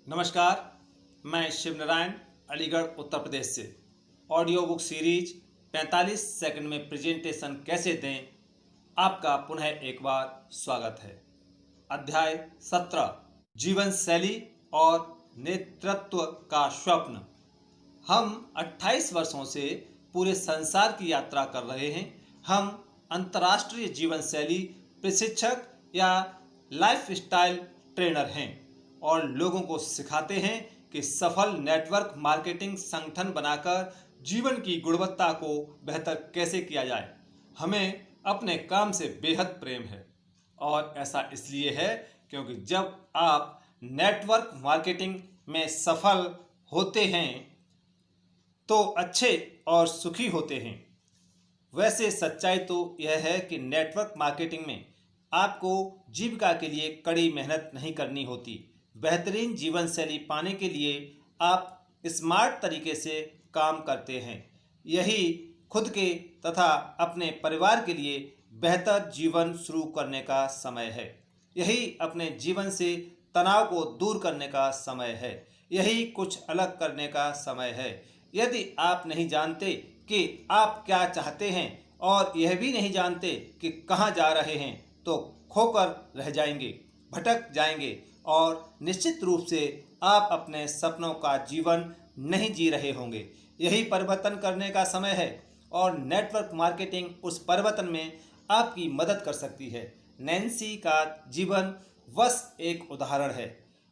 नमस्कार, मैं शिव नारायण अलीगढ़ उत्तर प्रदेश से। ऑडियो बुक सीरीज 45 सेकंड में प्रेजेंटेशन कैसे दें, आपका पुनः एक बार स्वागत है। अध्याय 17, जीवन शैली और नेतृत्व का स्वप्न। हम 28 वर्षों से पूरे संसार की यात्रा कर रहे हैं। हम अंतर्राष्ट्रीय जीवन शैली प्रशिक्षक या लाइफस्टाइल ट्रेनर हैं और लोगों को सिखाते हैं कि सफल नेटवर्क मार्केटिंग संगठन बनाकर जीवन की गुणवत्ता को बेहतर कैसे किया जाए। हमें अपने काम से बेहद प्रेम है और ऐसा इसलिए है क्योंकि जब आप नेटवर्क मार्केटिंग में सफल होते हैं तो अच्छे और सुखी होते हैं। वैसे सच्चाई तो यह है कि नेटवर्क मार्केटिंग में आपको जीविका के लिए कड़ी मेहनत नहीं करनी होती। बेहतरीन जीवन शैली पाने के लिए आप स्मार्ट तरीके से काम करते हैं। यही खुद के तथा अपने परिवार के लिए बेहतर जीवन शुरू करने का समय है। यही अपने जीवन से तनाव को दूर करने का समय है। यही कुछ अलग करने का समय है। यदि आप नहीं जानते कि आप क्या चाहते हैं और यह भी नहीं जानते कि कहाँ जा रहे हैं तो खोकर रह जाएंगे, भटक जाएंगे और निश्चित रूप से आप अपने सपनों का जीवन नहीं जी रहे होंगे। यही परिवर्तन करने का समय है और नेटवर्क मार्केटिंग उस परिवर्तन में आपकी मदद कर सकती है। नैन्सी का जीवन बस एक उदाहरण है।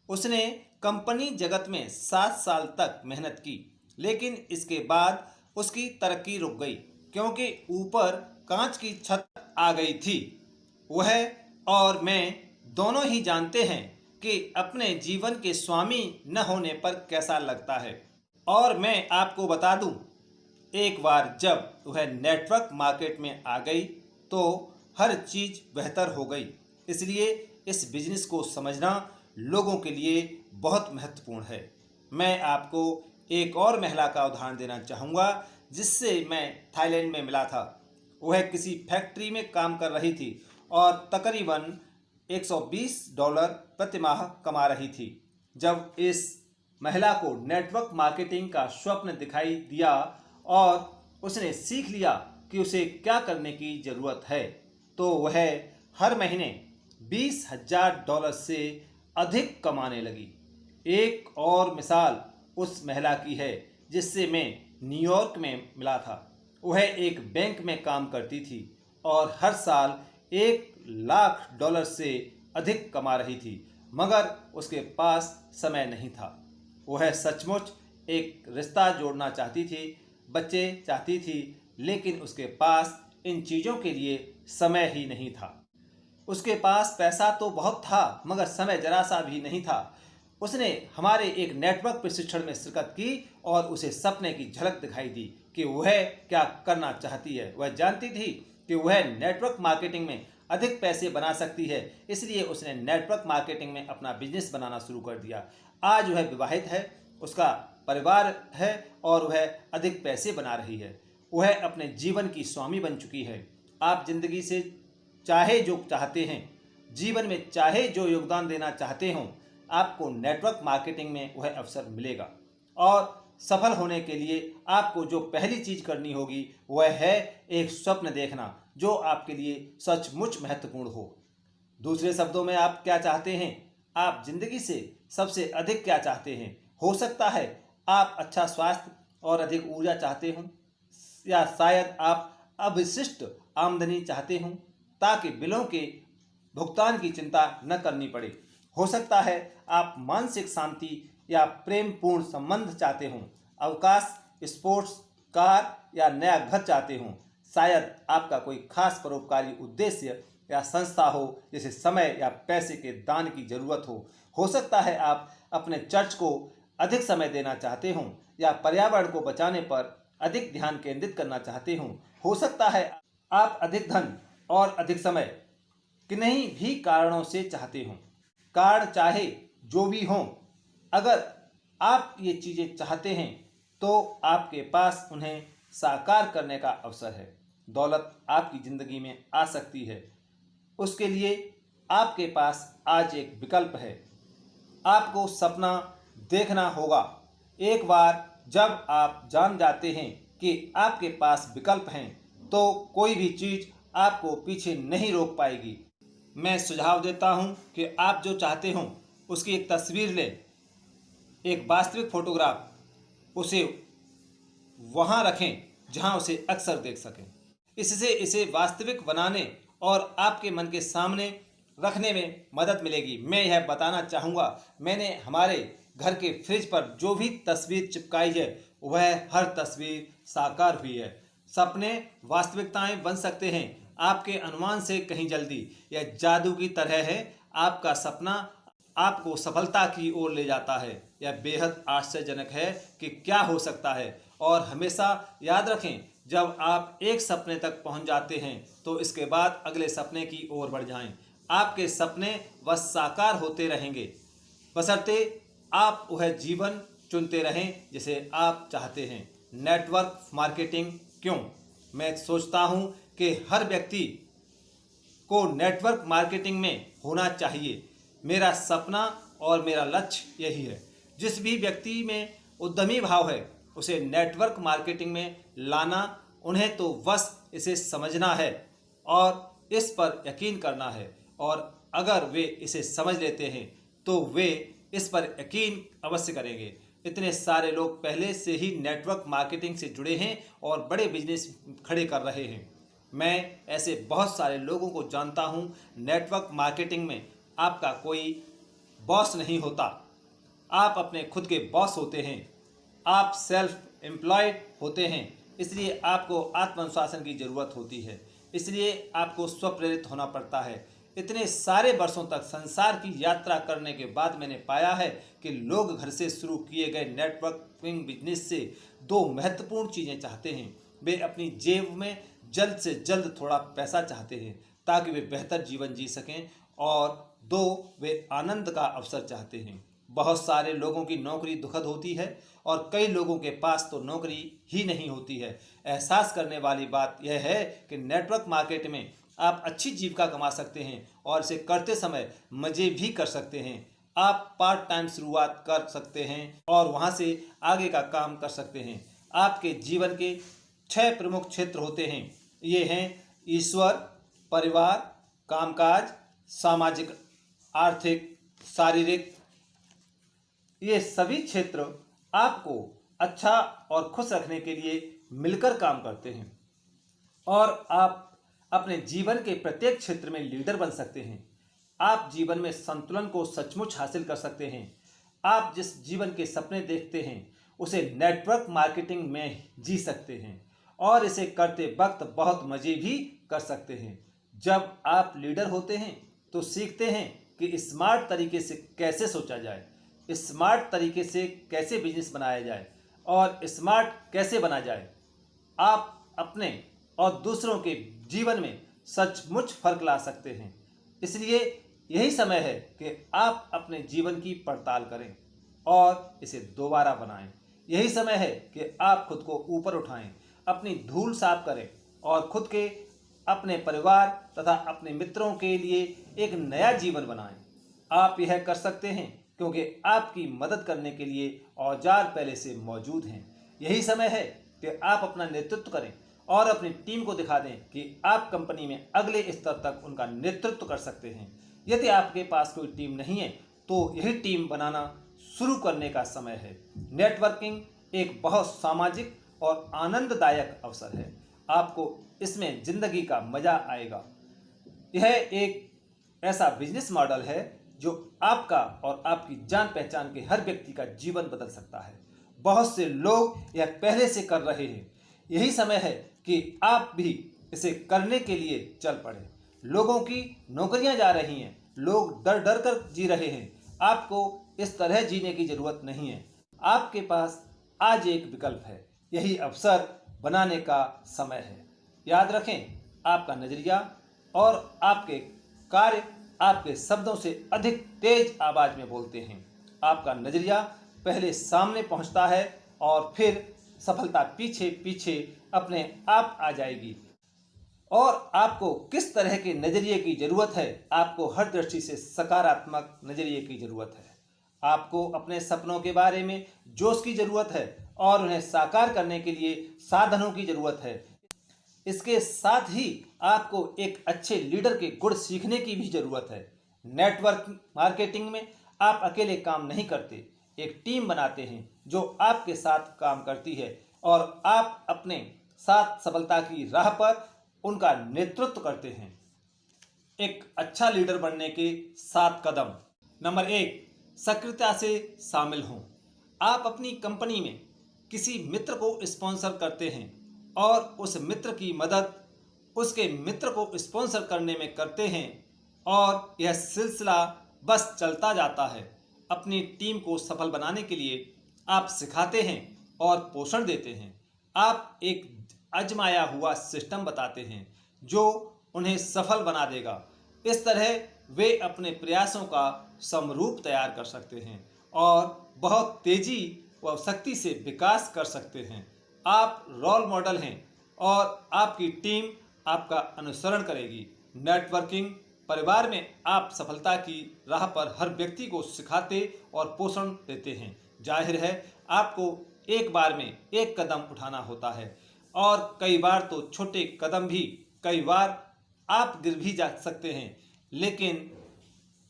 उसने कंपनी जगत में 7 साल तक मेहनत की, लेकिन इसके बाद उसकी तरक्की रुक गई क्योंकि ऊपर कांच की छत आ गई थी। वह और मैं दोनों ही जानते हैं कि अपने जीवन के स्वामी न होने पर कैसा लगता है। और मैं आपको बता दूं, एक बार जब वह नेटवर्क मार्केट में आ गई तो हर चीज़ बेहतर हो गई। इसलिए इस बिजनेस को समझना लोगों के लिए बहुत महत्वपूर्ण है। मैं आपको एक और महिला का उदाहरण देना चाहूँगा जिससे मैं थाईलैंड में मिला था। वह किसी फैक्ट्री में काम कर रही थी और तकरीबन $120 प्रति माह कमा रही थी। जब इस महिला को नेटवर्क मार्केटिंग का स्वप्न दिखाई दिया और उसने सीख लिया कि उसे क्या करने की ज़रूरत है, तो वह हर महीने $20,000 से अधिक कमाने लगी। एक और मिसाल उस महिला की है जिससे मैं न्यूयॉर्क में मिला था। वह एक बैंक में काम करती थी और हर साल $1,00,000 से अधिक कमा रही थी, मगर उसके पास समय नहीं था। वह सचमुच एक रिश्ता जोड़ना चाहती थी, बच्चे चाहती थी, लेकिन उसके पास इन चीज़ों के लिए समय ही नहीं था। उसके पास पैसा तो बहुत था मगर समय जरा सा भी नहीं था। उसने हमारे एक नेटवर्क प्रशिक्षण में शिरकत की और उसे सपने की झलक दिखाई दी कि वह क्या करना चाहती है। वह जानती थी कि वह नेटवर्क मार्केटिंग में अधिक पैसे बना सकती है, इसलिए उसने नेटवर्क मार्केटिंग में अपना बिजनेस बनाना शुरू कर दिया। आज वह विवाहित है, उसका परिवार है और वह अधिक पैसे बना रही है। वह अपने जीवन की स्वामी बन चुकी है। आप जिंदगी से चाहे जो चाहते हैं, जीवन में चाहे जो योगदान देना चाहते हों, आपको नेटवर्क मार्केटिंग में वह अवसर मिलेगा। और सफल होने के लिए आपको जो पहली चीज़ करनी होगी वह है एक स्वप्न देखना जो आपके लिए सचमुच महत्वपूर्ण हो। दूसरे शब्दों में आप क्या चाहते हैं? आप जिंदगी से सबसे अधिक क्या चाहते हैं? हो सकता है आप अच्छा स्वास्थ्य और अधिक ऊर्जा चाहते हों, या शायद आप अविशिष्ट आमदनी चाहते हों ताकि बिलों के भुगतान की चिंता न करनी पड़े। हो सकता है आप मानसिक शांति या प्रेमपूर्ण संबंध चाहते हों, अवकाश, स्पोर्ट्स कार या नया घर चाहते हों। शायद आपका कोई खास परोपकारी उद्देश्य या संस्था हो जैसे समय या पैसे के दान की जरूरत हो। हो सकता है आप अपने चर्च को अधिक समय देना चाहते हों या पर्यावरण को बचाने पर अधिक ध्यान केंद्रित करना चाहते हों। हो सकता है आप अधिक धन और अधिक समय किन्हीं भी कारणों से चाहते हों। कारण चाहे जो भी हों, अगर आप ये चीज़ें चाहते हैं तो आपके पास उन्हें साकार करने का अवसर है। दौलत आपकी ज़िंदगी में आ सकती है, उसके लिए आपके पास आज एक विकल्प है। आपको सपना देखना होगा। एक बार जब आप जान जाते हैं कि आपके पास विकल्प हैं तो कोई भी चीज़ आपको पीछे नहीं रोक पाएगी। मैं सुझाव देता हूं कि आप जो चाहते हो उसकी एक तस्वीर लें, एक वास्तविक फोटोग्राफ, उसे वहां रखें जहां उसे अक्सर देख सकें। इससे इसे वास्तविक बनाने और आपके मन के सामने रखने में मदद मिलेगी। मैं यह बताना चाहूँगा, मैंने हमारे घर के फ्रिज पर जो भी तस्वीर चिपकाई है वह हर तस्वीर साकार हुई है। सपने वास्तविकताएं बन सकते हैं आपके अनुमान से कहीं जल्दी। यह जादू की तरह है। आपका सपना आपको सफलता की ओर ले जाता है। यह बेहद आश्चर्यजनक है कि क्या हो सकता है। और हमेशा याद रखें, जब आप एक सपने तक पहुंच जाते हैं तो इसके बाद अगले सपने की ओर बढ़ जाएं। आपके सपने बस साकार होते रहेंगे, बशर्ते आप वह जीवन चुनते रहें जिसे आप चाहते हैं। नेटवर्क मार्केटिंग क्यों? मैं सोचता हूं कि हर व्यक्ति को नेटवर्क मार्केटिंग में होना चाहिए। मेरा सपना और मेरा लक्ष्य यही है। जिस भी व्यक्ति में उद्यमी भाव है उसे नेटवर्क मार्केटिंग में लाना, उन्हें तो बस इसे समझना है और इस पर यकीन करना है। और अगर वे इसे समझ लेते हैं तो वे इस पर यकीन अवश्य करेंगे। इतने सारे लोग पहले से ही नेटवर्क मार्केटिंग से जुड़े हैं और बड़े बिजनेस खड़े कर रहे हैं। मैं ऐसे बहुत सारे लोगों को जानता हूं। नेटवर्क मार्केटिंग में आपका कोई बॉस नहीं होता, आप अपने खुद के बॉस होते हैं। आप सेल्फ एम्प्लॉयड होते हैं, इसलिए आपको आत्मअनुशासन की ज़रूरत होती है। इसलिए आपको स्वप्रेरित होना पड़ता है। इतने सारे वर्षों तक संसार की यात्रा करने के बाद मैंने पाया है कि लोग घर से शुरू किए गए नेटवर्किंग बिजनेस से दो महत्वपूर्ण चीज़ें चाहते हैं। वे अपनी जेब में जल्द से जल्द थोड़ा पैसा चाहते हैं ताकि वे बेहतर जीवन जी सकें, और दो, वे आनंद का अवसर चाहते हैं। बहुत सारे लोगों की नौकरी दुखद होती है और कई लोगों के पास तो नौकरी ही नहीं होती है। एहसास करने वाली बात यह है कि नेटवर्क मार्केट में आप अच्छी जीविका कमा सकते हैं और इसे करते समय मज़े भी कर सकते हैं। आप पार्ट टाइम शुरुआत कर सकते हैं और वहां से आगे का काम कर सकते हैं। आपके जीवन के 6 प्रमुख क्षेत्र होते हैं। ये हैं ईश्वर, परिवार, कामकाज, सामाजिक, आर्थिक, शारीरिक। ये सभी क्षेत्र आपको अच्छा और खुश रखने के लिए मिलकर काम करते हैं और आप अपने जीवन के प्रत्येक क्षेत्र में लीडर बन सकते हैं। आप जीवन में संतुलन को सचमुच हासिल कर सकते हैं। आप जिस जीवन के सपने देखते हैं उसे नेटवर्क मार्केटिंग में जी सकते हैं और इसे करते वक्त बहुत मज़े भी कर सकते हैं। जब आप लीडर होते हैं तो सीखते हैं कि स्मार्ट तरीके से कैसे सोचा जाए, स्मार्ट तरीके से कैसे बिजनेस बनाया जाए और स्मार्ट कैसे बना जाए। आप अपने और दूसरों के जीवन में सचमुच फर्क ला सकते हैं। इसलिए यही समय है कि आप अपने जीवन की पड़ताल करें और इसे दोबारा बनाएं। यही समय है कि आप खुद को ऊपर उठाएं, अपनी धूल साफ करें और खुद के, अपने परिवार तथा अपने मित्रों के लिए एक नया जीवन बनाएं। आप यह कर सकते हैं क्योंकि आपकी मदद करने के लिए औजार पहले से मौजूद हैं। यही समय है कि आप अपना नेतृत्व करें और अपनी टीम को दिखा दें कि आप कंपनी में अगले स्तर तक उनका नेतृत्व कर सकते हैं। यदि आपके पास कोई टीम नहीं है तो यही टीम बनाना शुरू करने का समय है। नेटवर्किंग एक बहुत सामाजिक और आनंददायक अवसर है। आपको इसमें जिंदगी का मजा आएगा। यह एक ऐसा बिजनेस मॉडल है जो आपका और आपकी जान पहचान के हर व्यक्ति का जीवन बदल सकता है। बहुत से लोग यह पहले से कर रहे हैं। यही समय है कि आप भी इसे करने के लिए चल पड़े। लोगों की नौकरियां जा रही हैं, लोग डर डर कर जी रहे हैं। आपको इस तरह जीने की जरूरत नहीं है। आपके पास आज एक विकल्प है। यही अवसर बनाने का समय है। याद रखें, आपका नजरिया और आपके कार्य आपके शब्दों से अधिक तेज आवाज में बोलते हैं। आपका नजरिया पहले सामने पहुंचता है और फिर सफलता पीछे पीछे अपने आप आ जाएगी। और आपको किस तरह के नजरिए की जरूरत है? आपको हर दृष्टि से सकारात्मक नजरिए की जरूरत है। आपको अपने सपनों के बारे में जोश की ज़रूरत है और उन्हें साकार करने के लिए साधनों की ज़रूरत है। इसके साथ ही आपको एक अच्छे लीडर के गुण सीखने की भी ज़रूरत है। नेटवर्क मार्केटिंग में आप अकेले काम नहीं करते, एक टीम बनाते हैं जो आपके साथ काम करती है और आप अपने साथ सफलता की राह पर उनका नेतृत्व करते हैं। एक अच्छा लीडर बनने के 7 कदम। नंबर 1, सक्रियता से शामिल हों। आप अपनी कंपनी में किसी मित्र को स्पॉन्सर करते हैं और उस मित्र की मदद उसके मित्र को स्पॉन्सर करने में करते हैं और यह सिलसिला बस चलता जाता है। अपनी टीम को सफल बनाने के लिए आप सिखाते हैं और पोषण देते हैं। आप एक आजमाया हुआ सिस्टम बताते हैं जो उन्हें सफल बना देगा। इस तरह वे अपने प्रयासों का समरूप तैयार कर सकते हैं और बहुत तेजी व शक्ति से विकास कर सकते हैं। आप रोल मॉडल हैं और आपकी टीम आपका अनुसरण करेगी। नेटवर्किंग परिवार में आप सफलता की राह पर हर व्यक्ति को सिखाते और पोषण देते हैं। जाहिर है आपको एक बार में एक कदम उठाना होता है और कई बार तो छोटे कदम भी, कई बार आप गिर भी जा सकते हैं लेकिन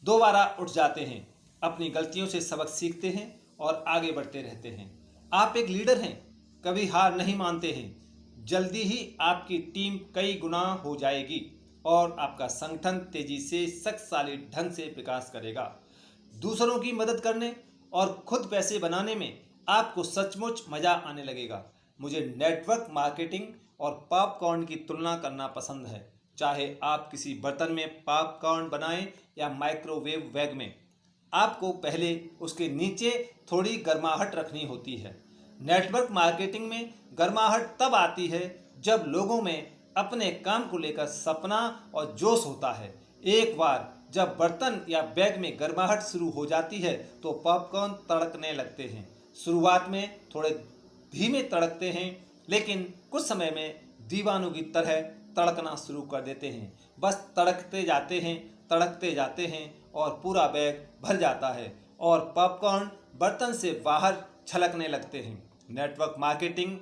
दोबारा उठ जाते हैं, अपनी गलतियों से सबक सीखते हैं और आगे बढ़ते रहते हैं। आप एक लीडर हैं, कभी हार नहीं मानते हैं। जल्दी ही आपकी टीम कई गुना हो जाएगी और आपका संगठन तेजी से शक्तिशाली ढंग से विकास करेगा। दूसरों की मदद करने और खुद पैसे बनाने में आपको सचमुच मज़ा आने लगेगा। मुझे नेटवर्क मार्केटिंग और पॉपकॉर्न की तुलना करना पसंद है। चाहे आप किसी बर्तन में पॉपकॉर्न बनाएं या माइक्रोवेव बैग में, आपको पहले उसके नीचे थोड़ी गर्माहट रखनी होती है। नेटवर्क मार्केटिंग में गर्माहट तब आती है जब लोगों में अपने काम को लेकर सपना और जोश होता है। एक बार जब बर्तन या बैग में गर्माहट शुरू हो जाती है तो पॉपकॉर्न तड़कने लगते हैं। शुरुआत में थोड़े धीमे तड़कते हैं लेकिन कुछ समय में दीवानों की तरह तड़कना शुरू कर देते हैं। बस तड़कते जाते हैं और पूरा बैग भर जाता है और पॉपकॉर्न बर्तन से बाहर छलकने लगते हैं। नेटवर्क मार्केटिंग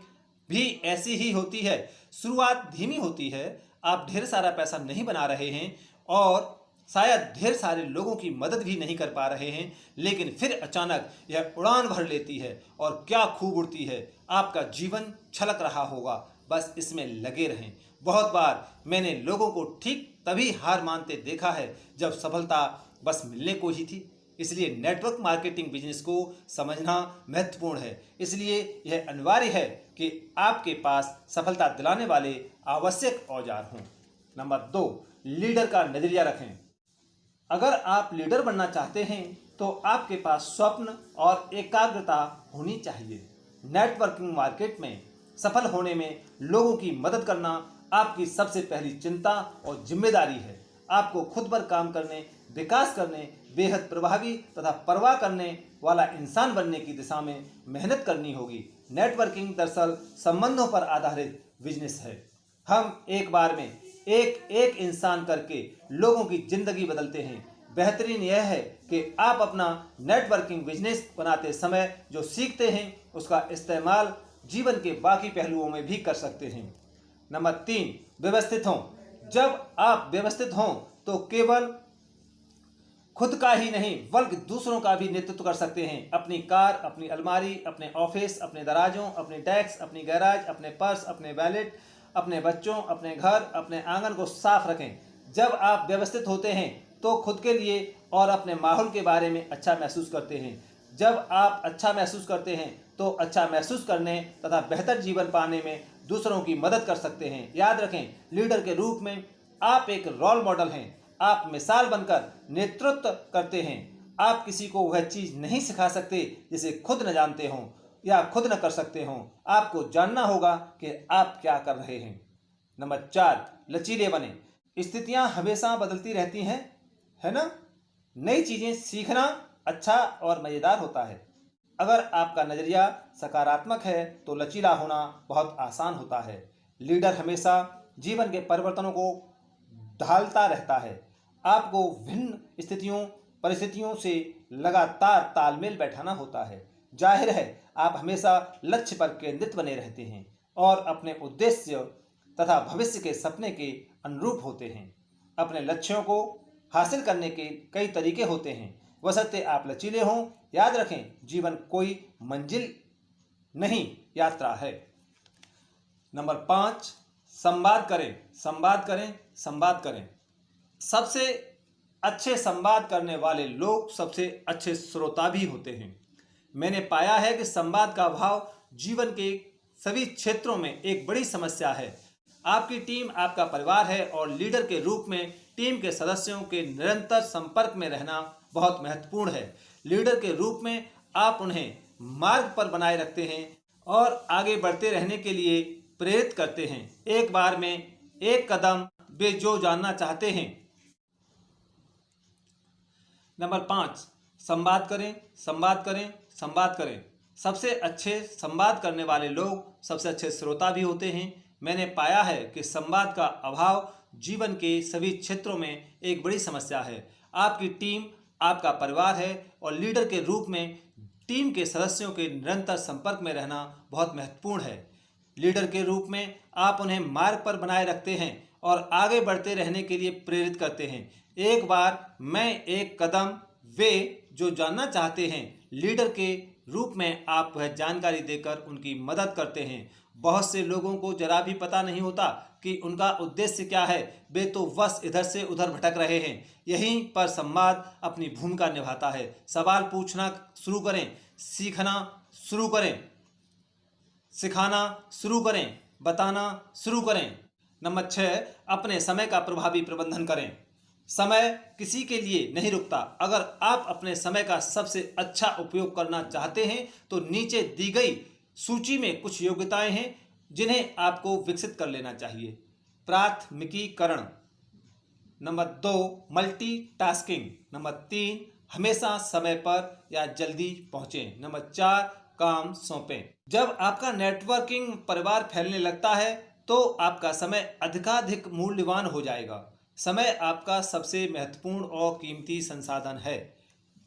भी ऐसी ही होती है। शुरुआत धीमी होती है, आप ढेर सारा पैसा नहीं बना रहे हैं और शायद ढेर सारे लोगों की मदद भी नहीं कर पा रहे हैं, लेकिन फिर अचानक यह उड़ान भर लेती है और क्या खूब उड़ती है। आपका जीवन छलक रहा होगा, बस इसमें लगे रहें। बहुत बार मैंने लोगों को ठीक तभी हार मानते देखा है जब सफलता बस मिलने को ही थी। इसलिए नेटवर्क मार्केटिंग बिजनेस को समझना महत्वपूर्ण है। इसलिए यह अनिवार्य है कि आपके पास सफलता दिलाने वाले आवश्यक औजार हों। नंबर 2, लीडर का नजरिया रखें। अगर आप लीडर बनना चाहते हैं तो आपके पास स्वप्न और एकाग्रता होनी चाहिए। नेटवर्किंग मार्केट में सफल होने में लोगों की मदद करना आपकी सबसे पहली चिंता और जिम्मेदारी है। आपको खुद पर काम करने, विकास करने, बेहद प्रभावी तथा परवाह करने वाला इंसान बनने की दिशा में मेहनत करनी होगी। नेटवर्किंग दरअसल संबंधों पर आधारित बिजनेस है। हम एक बार में एक इंसान करके लोगों की जिंदगी बदलते हैं। बेहतरीन यह है कि आप अपना नेटवर्किंग बिजनेस बनाते समय जो सीखते हैं उसका इस्तेमाल जीवन के बाकी पहलुओं में भी कर सकते हैं। नंबर 3, व्यवस्थित हों। जब आप व्यवस्थित हों तो केवल खुद का ही नहीं बल्कि दूसरों का भी नेतृत्व कर सकते हैं। अपनी कार, अपनी अलमारी, अपने ऑफिस, अपने दराजों, अपने डेस्क, अपनी गैराज, अपने पर्स, अपने वैलेट, अपने बच्चों, अपने घर, अपने आंगन को साफ रखें। जब आप व्यवस्थित होते हैं तो खुद के लिए और अपने माहौल के बारे में अच्छा महसूस करते हैं। जब आप अच्छा महसूस करते हैं तो अच्छा महसूस करने तथा बेहतर जीवन पाने में दूसरों की मदद कर सकते हैं। याद रखें, लीडर के रूप में आप एक रोल मॉडल हैं। आप मिसाल बनकर नेतृत्व करते हैं। आप किसी को वह चीज़ नहीं सिखा सकते जिसे खुद न जानते हों या खुद न कर सकते हों। आपको जानना होगा कि आप क्या कर रहे हैं। नंबर 4, लचीले बने। स्थितियां हमेशा बदलती रहती हैं, है ना? नई चीज़ें सीखना अच्छा और मज़ेदार होता है। अगर आपका नज़रिया सकारात्मक है तो लचीला होना बहुत आसान होता है। लीडर हमेशा जीवन के परिवर्तनों को ढालता रहता है। आपको भिन्न स्थितियों परिस्थितियों से लगातार तालमेल बैठाना होता है। जाहिर है आप हमेशा लक्ष्य पर केंद्रित बने रहते हैं और अपने उद्देश्य तथा भविष्य के सपने के अनुरूप होते हैं। अपने लक्ष्यों को हासिल करने के कई तरीके होते हैं, बशर्ते आप लचीले हों। याद रखें, जीवन कोई मंजिल नहीं, यात्रा है। नंबर 5, संवाद करें, संवाद करें, संवाद करें। सबसे अच्छे संवाद करने वाले लोग सबसे अच्छे श्रोता भी होते हैं। मैंने पाया है कि संवाद का अभाव जीवन के सभी क्षेत्रों में एक बड़ी समस्या है। आपकी टीम आपका परिवार है और लीडर के रूप में टीम के सदस्यों के निरंतर संपर्क में रहना बहुत महत्वपूर्ण है। लीडर के रूप में आप उन्हें मार्ग पर बनाए रखते हैं और आगे बढ़ते रहने के लिए प्रेरित करते हैं। एक बार में एक कदम वे जो जानना चाहते हैं। नंबर 5, संवाद करें, संवाद करें, संवाद करें। सबसे अच्छे संवाद करने वाले लोग सबसे अच्छे श्रोता भी होते हैं। मैंने पाया है कि संवाद का अभाव जीवन के सभी क्षेत्रों में एक बड़ी समस्या है। आपकी टीम आपका परिवार है और लीडर के रूप में टीम के सदस्यों के निरंतर संपर्क में रहना बहुत महत्वपूर्ण है। लीडर के रूप में आप उन्हें मार्ग पर बनाए रखते हैं और आगे बढ़ते रहने के लिए प्रेरित करते हैं। एक बार मैं एक कदम वे जो जानना चाहते हैं। लीडर के रूप में आप वह जानकारी देकर उनकी मदद करते हैं। बहुत से लोगों को जरा भी पता नहीं होता कि उनका उद्देश्य क्या है। वे तो बस इधर से उधर भटक रहे हैं। यहीं पर संवाद अपनी भूमिका निभाता है। सवाल पूछना शुरू करें, सीखना शुरू करें, सिखाना शुरू करें, बताना शुरू करें। नंबर 6, अपने समय का प्रभावी प्रबंधन करें। समय किसी के लिए नहीं रुकता। अगर आप अपने समय का सबसे अच्छा उपयोग करना चाहते हैं तो नीचे दी गई सूची में कुछ योग्यताएं हैं जिन्हें आपको विकसित कर लेना चाहिए। प्राथमिकीकरण। Number 2, multitasking. नंबर 3, हमेशा समय पर या जल्दी पहुंचें। नंबर 4, काम सौंपें। जब आपका नेटवर्किंग परिवार फैलने लगता है तो आपका समय अधिकाधिक मूल्यवान हो जाएगा। समय आपका सबसे महत्वपूर्ण और कीमती संसाधन है।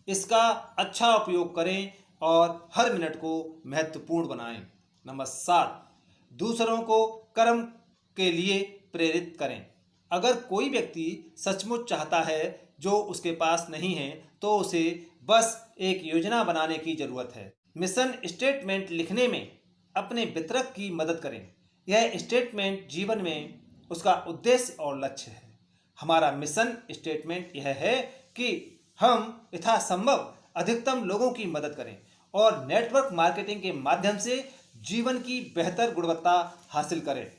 इसका अच्छा उपयोग करें और हर मिनट को महत्वपूर्ण बनाएं। नंबर 7, दूसरों को कर्म के लिए प्रेरित करें। अगर कोई व्यक्ति सचमुच चाहता है जो उसके पास नहीं है तो उसे बस एक योजना बनाने की जरूरत है। मिशन स्टेटमेंट लिखने में अपने वितरक की मदद करें। यह स्टेटमेंट जीवन में उसका उद्देश्य और लक्ष्य है। हमारा मिशन स्टेटमेंट यह है कि हम यथासंभव अधिकतम लोगों की मदद करें और नेटवर्क मार्केटिंग के माध्यम से जीवन की बेहतर गुणवत्ता हासिल करें।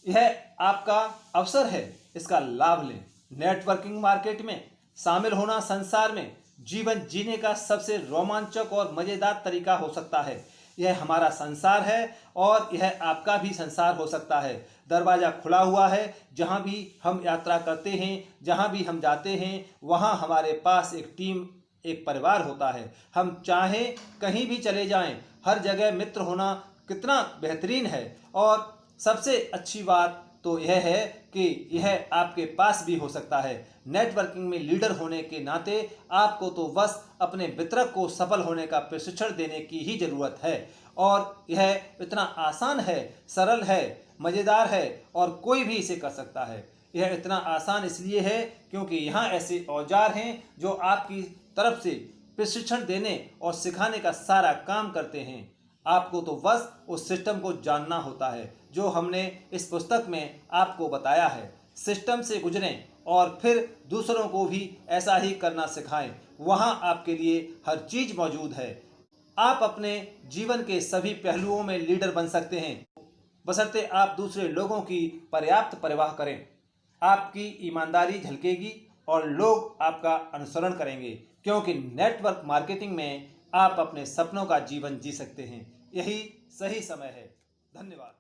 यह आपका अवसर है, इसका लाभ लें। नेटवर्किंग मार्केट में शामिल होना संसार में जीवन जीने का सबसे रोमांचक और मजेदार तरीका हो सकता है। यह हमारा संसार है और यह आपका भी संसार हो सकता है। दरवाज़ा खुला हुआ है। जहाँ भी हम यात्रा करते हैं, जहाँ भी हम जाते हैं, वहाँ हमारे पास एक टीम, एक परिवार होता है। हम चाहें कहीं भी चले जाएं, हर जगह मित्र होना कितना बेहतरीन है। और सबसे अच्छी बात तो यह है कि यह आपके पास भी हो सकता है। नेटवर्किंग में लीडर होने के नाते आपको तो बस अपने वितरक को सफल होने का प्रशिक्षण देने की ही ज़रूरत है। और यह इतना आसान है, सरल है, मज़ेदार है और कोई भी इसे कर सकता है। यह इतना आसान इसलिए है क्योंकि यहाँ ऐसे औजार हैं जो आपकी तरफ से प्रशिक्षण देने और सिखाने का सारा काम करते हैं। आपको तो बस उस सिस्टम को जानना होता है जो हमने इस पुस्तक में आपको बताया है। सिस्टम से गुजरें और फिर दूसरों को भी ऐसा ही करना सिखाएं। वहाँ आपके लिए हर चीज़ मौजूद है। आप अपने जीवन के सभी पहलुओं में लीडर बन सकते हैं, बशर्ते आप दूसरे लोगों की पर्याप्त परवाह करें। आपकी ईमानदारी झलकेगी और लोग आपका अनुसरण करेंगे, क्योंकि नेटवर्क मार्केटिंग में आप अपने सपनों का जीवन जी सकते हैं। यही सही समय है। धन्यवाद।